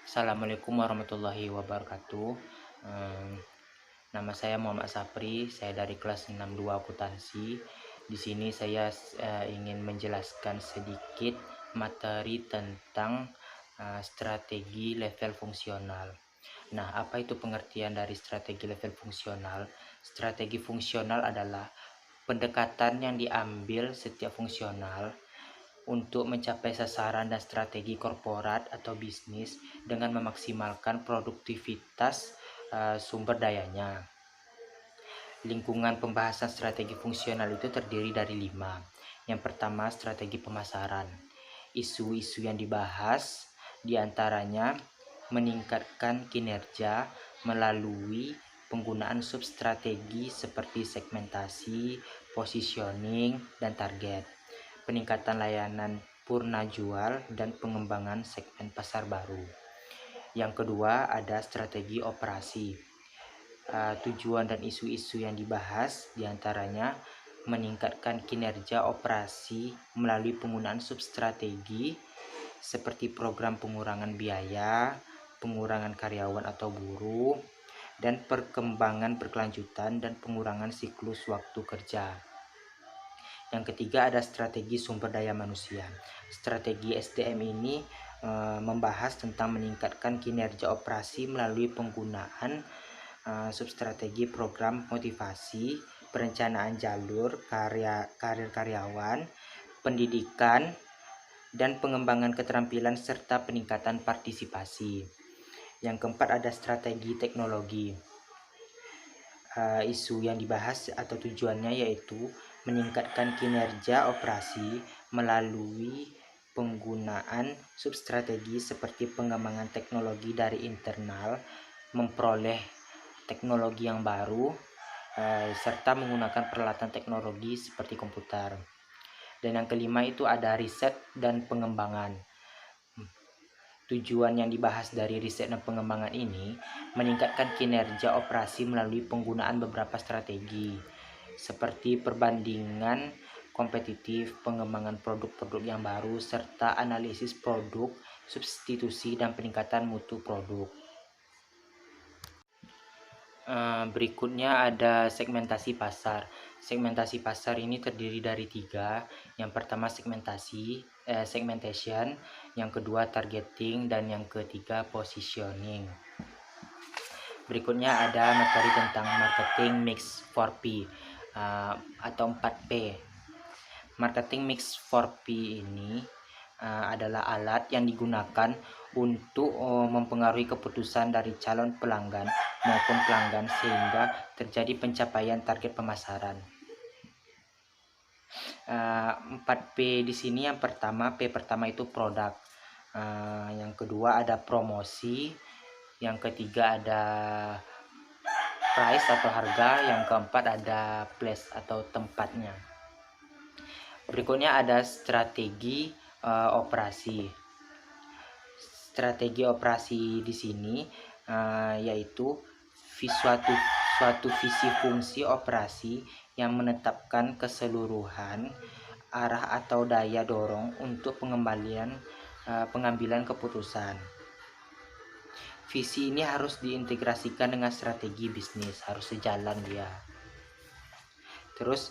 Assalamualaikum warahmatullahi wabarakatuh. Eee, Nama saya Muhammad Sapri, saya dari kelas 62 akuntansi. Di sini saya ingin menjelaskan sedikit materi tentang strategi level fungsional. Nah, apa itu pengertian dari strategi level fungsional? Strategi fungsional adalah pendekatan yang diambil setiap fungsional untuk mencapai sasaran dan strategi korporat atau bisnis dengan memaksimalkan produktivitas sumber dayanya. Lingkungan pembahasan strategi fungsional itu terdiri dari 5. Yang pertama, strategi pemasaran. Isu-isu yang dibahas diantaranya meningkatkan kinerja melalui penggunaan substrategi seperti segmentasi, positioning, dan target. Peningkatan layanan purna jual dan pengembangan segmen pasar baru. Yang kedua ada strategi operasi. Tujuan dan isu-isu yang dibahas diantaranya meningkatkan kinerja operasi melalui penggunaan substrategi seperti program pengurangan biaya, pengurangan karyawan atau buruh, dan perkembangan berkelanjutan dan pengurangan siklus waktu kerja. Yang ketiga ada strategi sumber daya manusia. Strategi SDM ini membahas tentang meningkatkan kinerja operasi melalui penggunaan substrategi program motivasi, perencanaan jalur karir karyawan, pendidikan, dan pengembangan keterampilan serta peningkatan partisipasi. Yang keempat ada strategi teknologi. Isu yang dibahas atau tujuannya yaitu meningkatkan kinerja operasi melalui penggunaan substrategi seperti pengembangan teknologi dari internal, memperoleh teknologi yang baru, serta menggunakan peralatan teknologi seperti komputer. Dan yang kelima itu ada riset dan pengembangan. Tujuan yang dibahas dari riset dan pengembangan ini meningkatkan kinerja operasi melalui penggunaan beberapa strategi seperti perbandingan kompetitif, pengembangan produk-produk yang baru, serta analisis produk, substitusi, dan peningkatan mutu produk. Berikutnya ada segmentasi pasar. Segmentasi pasar ini terdiri dari 3. Yang pertama segmentation, yang kedua targeting, dan yang ketiga positioning. Berikutnya ada materi tentang marketing mix 4P atau 4P. Marketing mix 4P ini adalah alat yang digunakan untuk mempengaruhi keputusan dari calon pelanggan maupun pelanggan sehingga terjadi pencapaian target pemasaran. 4P di sini yang pertama, P pertama itu produk, yang kedua ada promosi, yang ketiga ada price atau harga, yang keempat ada place atau tempatnya. Berikutnya ada strategi operasi. Strategi operasi di sini yaitu suatu visi fungsi operasi yang menetapkan keseluruhan arah atau daya dorong untuk pengambilan keputusan. Visi ini harus diintegrasikan dengan strategi bisnis, harus sejalan dia. Terus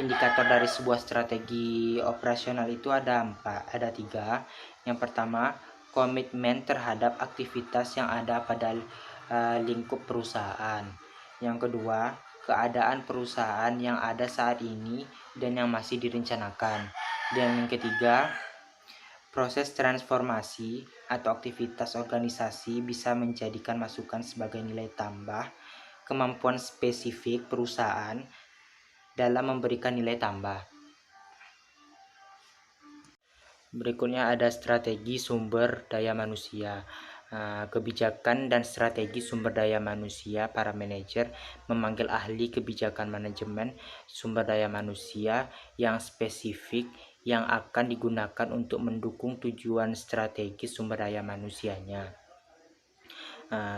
indikator dari sebuah strategi operasional itu ada 3. Yang pertama, komitmen terhadap aktivitas yang ada pada lingkup perusahaan. Yang kedua, keadaan perusahaan yang ada saat ini dan yang masih direncanakan. Dan yang ketiga, proses transformasi atau aktivitas organisasi bisa menjadikan masukan sebagai nilai tambah, kemampuan spesifik perusahaan dalam memberikan nilai tambah. Berikutnya ada strategi sumber daya manusia. Kebijakan dan strategi sumber daya manusia. Para manajer memanggil ahli kebijakan manajemen sumber daya manusia yang spesifik yang akan digunakan untuk mendukung tujuan strategi sumber daya manusianya.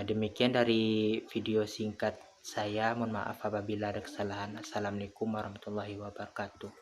Demikian dari video singkat saya. Mohon maaf apabila ada kesalahan. Assalamualaikum warahmatullahi wabarakatuh.